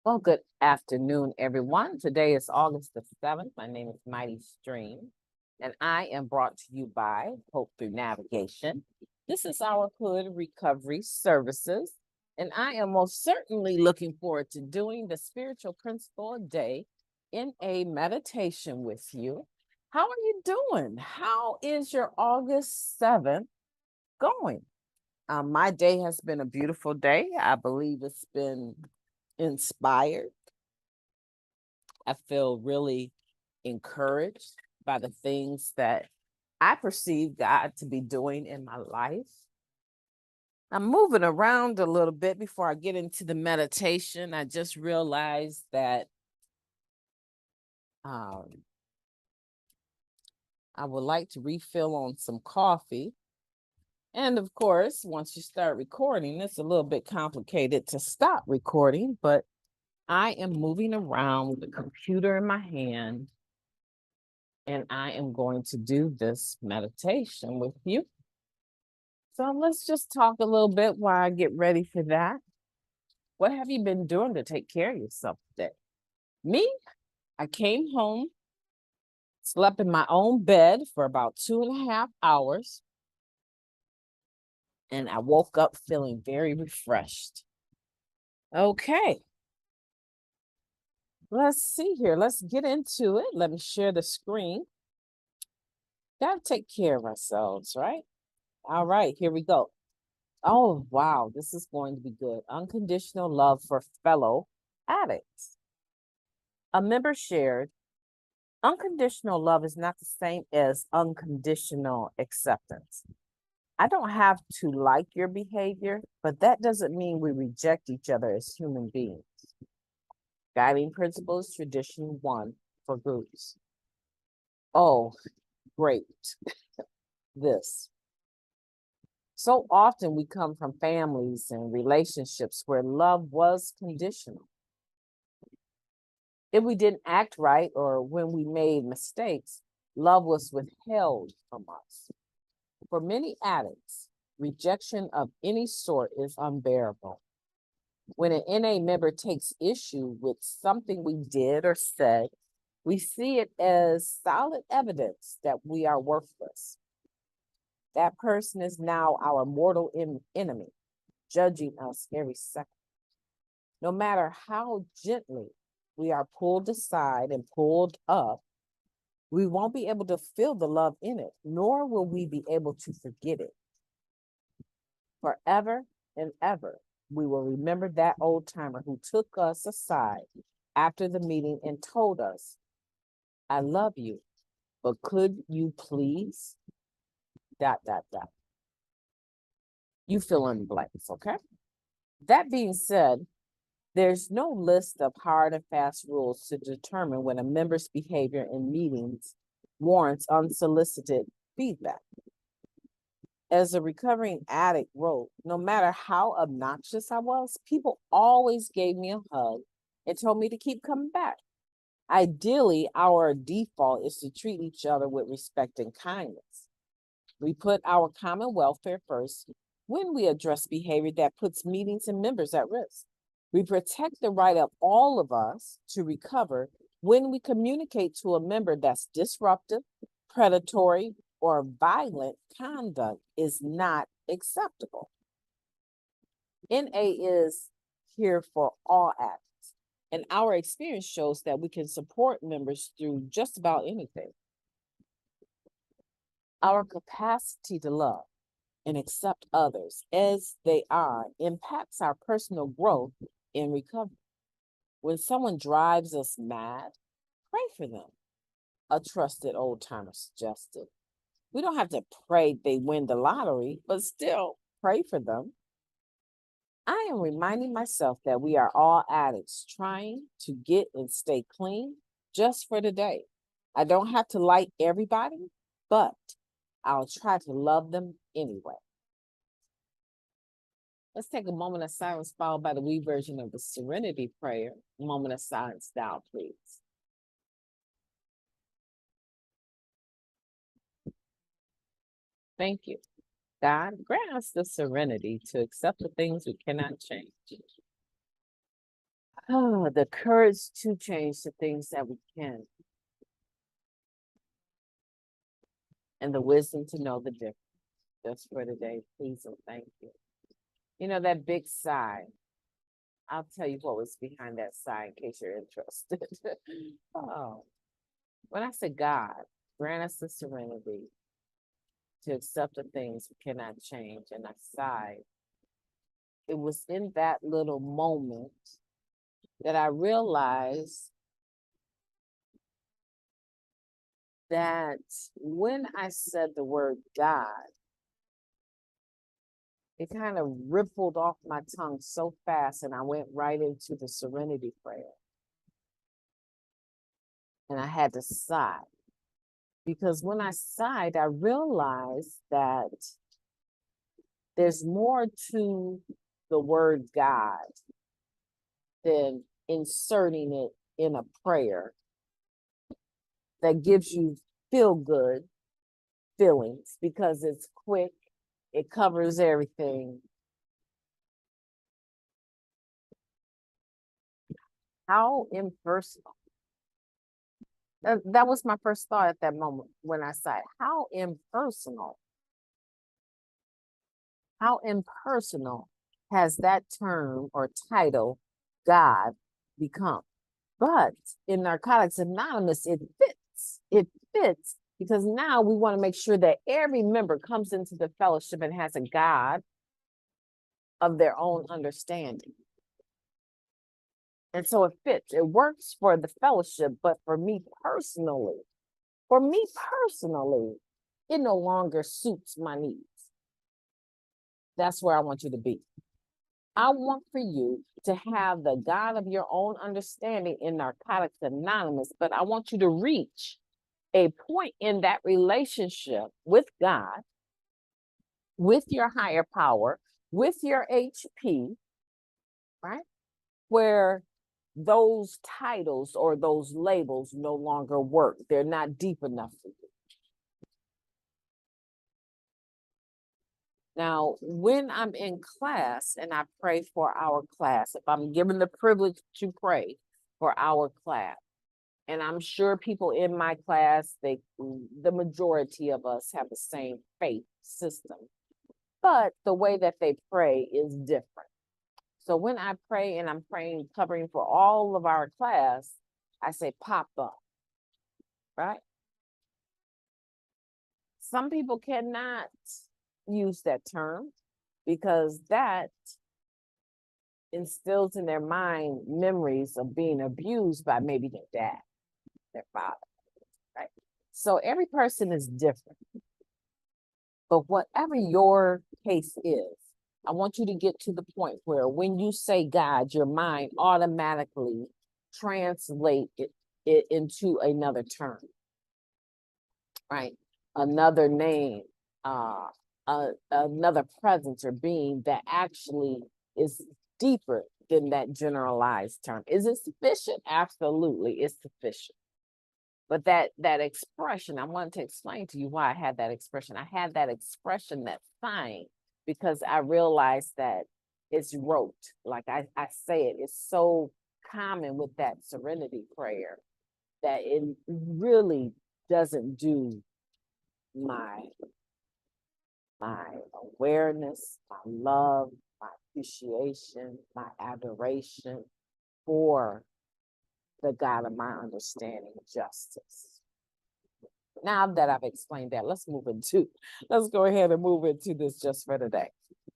Well, good afternoon, everyone. Today is August the 7th. My name is Mighty Stream, and I am brought to you by Hope Through Navigation. This is our Hood Recovery Services, and I am most certainly looking forward to doing the spiritual principle a day in a meditation with you. How are you doing? How is your August 7th going? My day has been a beautiful day. I believe it's been inspired. I feel really encouraged by the things that I perceive God to be doing in my life. I'm moving around a little bit before I get into the meditation. I just realized that um, I would like to refill on some coffee. And of course, once you start recording, it's a little bit complicated to stop recording, but I am moving around with the computer in my hand and I am going to do this meditation with you. So let's just talk a little bit while I get ready for that. What have you been doing to take care of yourself today? Me, I came home, slept in my own bed for about 2.5 hours, and I woke up feeling very refreshed. Okay, let's see here. Let's get into it. Let me share the screen. Gotta take care of ourselves, right? All right, here we go. Oh, wow, this is going to be good. Unconditional love for fellow addicts. A member shared, unconditional love is not the same as unconditional acceptance. I don't have to like your behavior, but that doesn't mean we reject each other as human beings. Guiding principles, tradition one for groups. Oh, great. This. So often we come from families and relationships where love was conditional. If we didn't act right or when we made mistakes, love was withheld from us. For many addicts, rejection of any sort is unbearable. When an NA member takes issue with something we did or said, we see it as solid evidence that we are worthless. That person is now our mortal enemy, judging us every second. No matter how gently we are pulled aside and pulled up, we won't be able to feel the love in it, nor will we be able to forget it. Forever and ever, we will remember that old timer who took us aside after the meeting and told us, I love you, but could you please, dot, dot, dot. You fill in blanks, okay? That being said, there's no list of hard and fast rules to determine when a member's behavior in meetings warrants unsolicited feedback. As a recovering addict wrote, no matter how obnoxious I was, people always gave me a hug and told me to keep coming back. Ideally, our default is to treat each other with respect and kindness. We put our common welfare first when we address behavior that puts meetings and members at risk. We protect the right of all of us to recover when we communicate to a member that's disruptive, predatory, or violent conduct is not acceptable. NA is here for all addicts, and our experience shows that we can support members through just about anything. Our capacity to love and accept others as they are impacts our personal growth in recovery. When someone drives us mad, pray for them, a trusted old timer suggested. We don't have to pray they win the lottery, but still pray for them. I am reminding myself that we are all addicts trying to get and stay clean just for today. I don't have to like everybody, but I'll try to love them anyway. Let's take a moment of silence followed by the we version of the Serenity Prayer. A moment of silence now, please. Thank you. God, grant us the serenity to accept the things we cannot change. The courage to change the things that we can, and the wisdom to know the difference. Just for today, please and thank you. You know, that big sigh, I'll tell you what was behind that sigh in case you're interested. Oh, when I said, God, grant us the serenity to accept the things we cannot change, and I sighed, it was in that little moment that I realized that when I said the word God, it kind of rippled off my tongue so fast, and I went right into the serenity prayer. And I had to sigh, because when I sighed, I realized that there's more to the word God than inserting it in a prayer that gives you feel good feelings, because it's quick, it covers everything. How impersonal. That was my first thought at that moment when I said, how impersonal. How impersonal has that term or title, God, become? But in Narcotics Anonymous, it fits. It fits because now we want to make sure that every member comes into the fellowship and has a God of their own understanding. And so it fits. It works for the fellowship, but for me personally, it no longer suits my needs. That's where I want you to be. I want for you to have the God of your own understanding in Narcotics Anonymous, but I want you to reach a point in that relationship with God, with your higher power, with your HP, right? Where those titles or those labels no longer work. They're not deep enough for you. Now, when I'm in class and I pray for our class, if I'm given the privilege to pray for our class, and I'm sure people in my class, the majority of us have the same faith system, but the way that they pray is different. So when I pray and I'm praying, covering for all of our class, I say, Papa, right? Some people cannot use that term because that instills in their mind memories of being abused by maybe their dad, their father, right? So every person is different. But whatever your case is, I want you to get to the point where when you say God, your mind automatically translate it into another term, right? Another name, another presence or being that actually is deeper than that generalized term. Is it sufficient? Absolutely, it's sufficient. But that expression, I wanted to explain to you why I had that expression. I had that expression, that sign, because I realized that it's rote. Like I say it, it's so common with that serenity prayer that it really doesn't do my awareness, my love, my appreciation, my adoration for the God of my understanding justice. Now that I've explained that, let's go ahead and move into this just for today.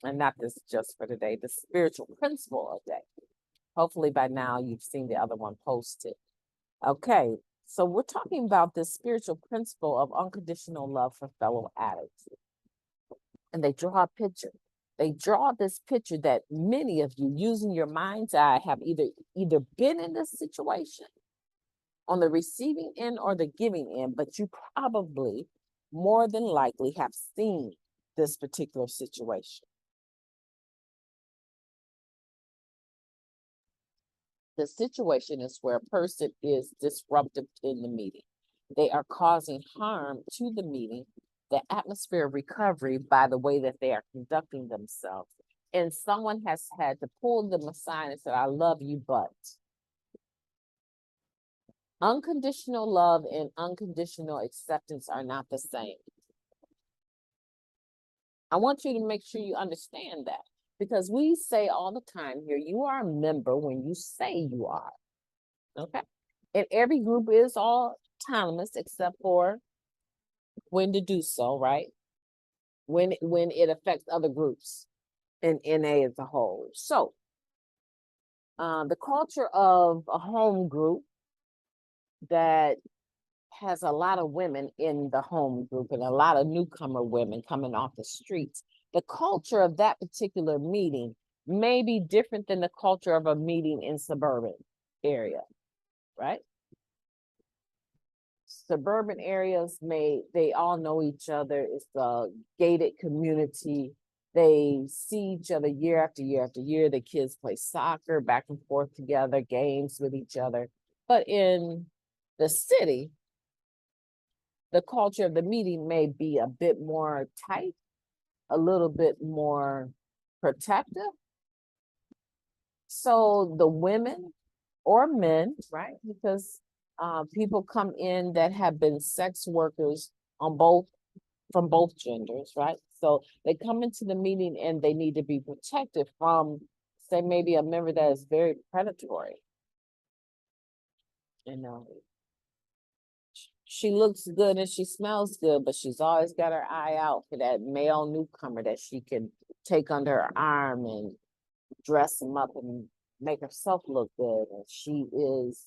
And not this just for today, the spiritual principle of day. Hopefully by now you've seen the other one posted. Okay, so we're talking about this spiritual principle of unconditional love for fellow addicts. And they draw a picture. They draw this picture that many of you, using your mind's eye, have either been in this situation on the receiving end or the giving end, but you probably more than likely have seen this particular situation. The situation is where a person is disruptive in the meeting. They are causing harm to the meeting, the atmosphere of recovery by the way that they are conducting themselves. And someone has had to pull them aside and said, I love you, but Unconditional love and unconditional acceptance are not the same. I want you to make sure you understand that, because we say all the time here, you are a member when you say you are. Okay. And every group is autonomous except for when to do so, right? When it affects other groups and NA as a whole. So the culture of a home group that has a lot of women in the home group and a lot of newcomer women coming off the streets, the culture of that particular meeting may be different than the culture of a meeting in suburban area, right? Suburban areas they all know each other. It's a gated community. They see each other year after year after year. The kids play soccer back and forth together, games with each other. But in the city, the culture of the meeting may be a bit more tight, a little bit more protective. So the women or men, right? Because people come in that have been sex workers on from both genders, right? So they come into the meeting and they need to be protected from, say, maybe a member that is very predatory. You know, she looks good and she smells good, but she's always got her eye out for that male newcomer that she can take under her arm and dress him up and make herself look good. And she is,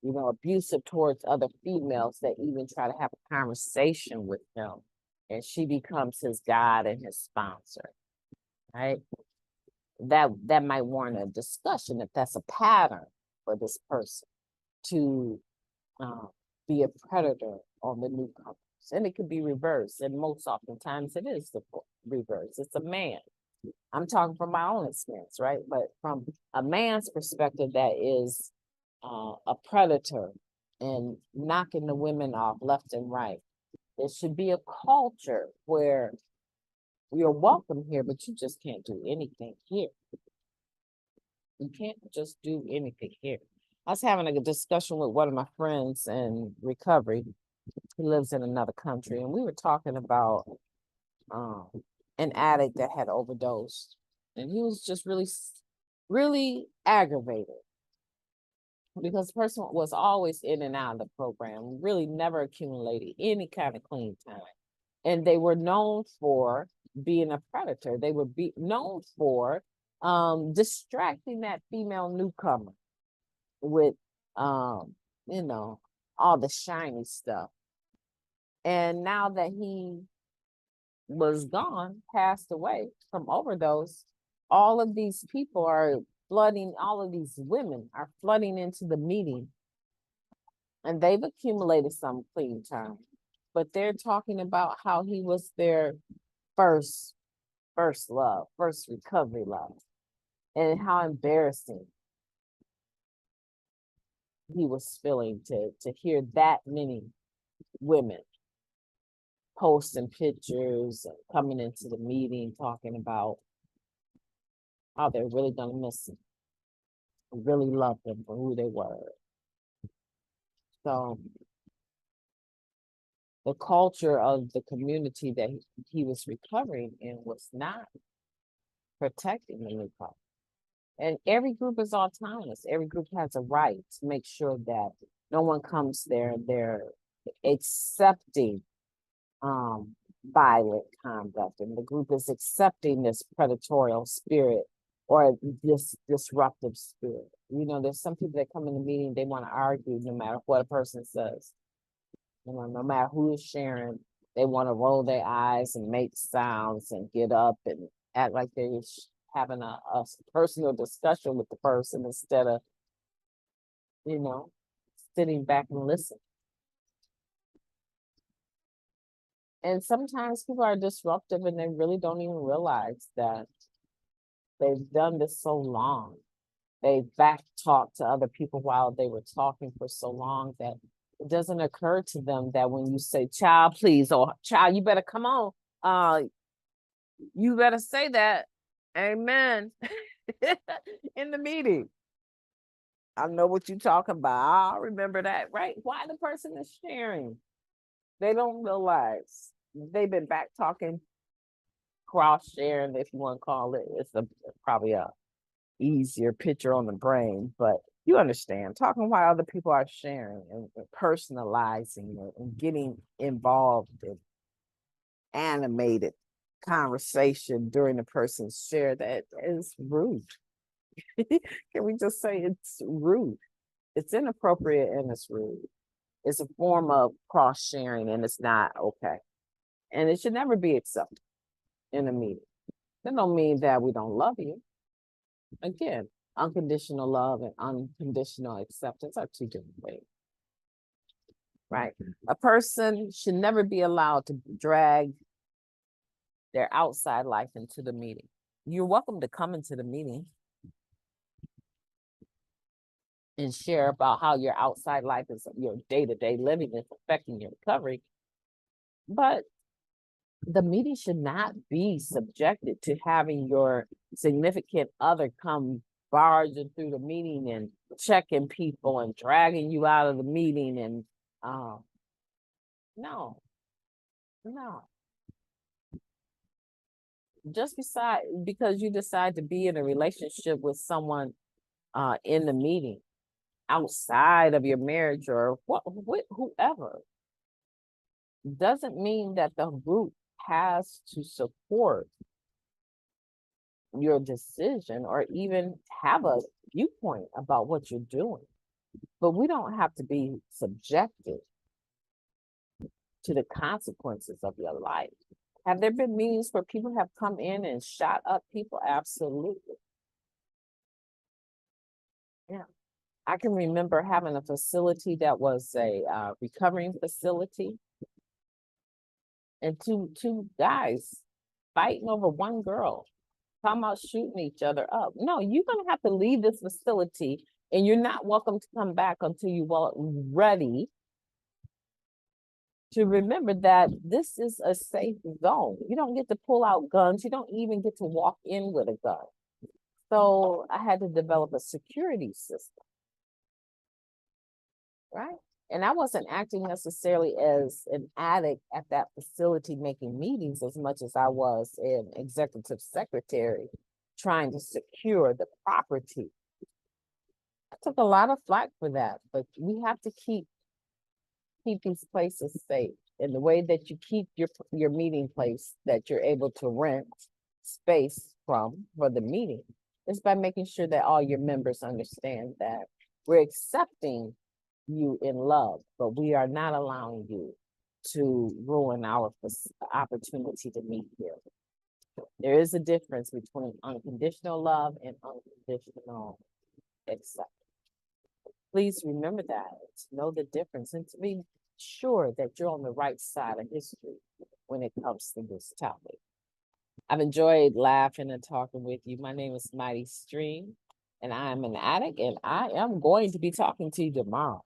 abusive towards other females that even try to have a conversation with him. And she becomes his God and his sponsor, right? That might warrant a discussion if that's a pattern for this person to be a predator on the newcomers. And it could be reversed. And most oftentimes it is the reverse. It's a man. I'm talking from my own experience, right? But from a man's perspective, that is a predator and knocking the women off left and right. There should be a culture where you're welcome here, but you just can't do anything here. You can't just do anything here. I was having a discussion with one of my friends in recovery. He lives in another country, and we were talking about an addict that had overdosed, and he was just really aggravated because the person was always in and out of the program, really never accumulated any kind of clean time. And they were known for being a predator. They were known for distracting that female newcomer with, all the shiny stuff. And now that he was gone, passed away from overdose, all of these people are flooding, all of these women are flooding into the meeting, and they've accumulated some clean time, but they're talking about how he was their first love, first recovery love, and how embarrassing he was feeling to hear that many women posting pictures and coming into the meeting talking about how they're really gonna miss him, really love them for who they were. So the culture of the community that he was recovering in was not protecting the newcomer. And every group is autonomous. Every group has a right to make sure that no one comes there. They're accepting violent conduct, and the group is accepting this predatorial spirit or this disruptive spirit. There's some people that come in the meeting, they want to argue no matter what a person says. No matter who is sharing, they want to roll their eyes and make sounds and get up and act like they're having a personal discussion with the person instead of, sitting back and listening. And sometimes people are disruptive and they really don't even realize that they've done this so long. They back talked to other people while they were talking for so long that it doesn't occur to them that when you say, child, please, or child, you better come on. You better say that. Amen. In the meeting. I know what you're talking about. I remember that, right? Why the person is sharing? They don't realize they've been back talking, cross sharing, if you want to call it. It's probably a easier picture on the brain, but you understand. Talking while other people are sharing and personalizing it and getting involved in animated conversation during the person's share, that is rude. Can we just say it's rude? It's inappropriate and it's rude. It's a form of cross sharing and it's not okay. And it should never be accepted in a meeting. That don't mean that we don't love you. Again, unconditional love and unconditional acceptance are two different things. Right? A person should never be allowed to drag their outside life into the meeting. You're welcome to come into the meeting and share about how your outside life is, your day-to-day living is affecting your recovery. But the meeting should not be subjected to having your significant other come barging through the meeting and checking people and dragging you out of the meeting. And no. Just because you decide to be in a relationship with someone in the meeting outside of your marriage or whoever, doesn't mean that the group has to support your decision or even have a viewpoint about what you're doing. But we don't have to be subjected to the consequences of your life. Have there been meetings where people have come in and shot up people? Absolutely. Yeah. I can remember having a facility that was a recovering facility, and two guys fighting over one girl, talking about shooting each other up. No, you're gonna have to leave this facility, and you're not welcome to come back until you're ready to remember that this is a safe zone. You don't get to pull out guns. You don't even get to walk in with a gun. So I had to develop a security system, right? And I wasn't acting necessarily as an addict at that facility making meetings as much as I was an executive secretary trying to secure the property. I took a lot of flack for that, but we have to keep these places safe. And the way that you keep your meeting place that you're able to rent space from for the meeting is by making sure that all your members understand that we're accepting you in love, but we are not allowing you to ruin our opportunity to meet here. There is a difference between unconditional love and unconditional acceptance. Please remember that, to know the difference, and to be sure that you're on the right side of history when it comes to this topic. I've enjoyed laughing and talking with you. My name is Mighty Stream, and I am an addict, and I am going to be talking to you tomorrow.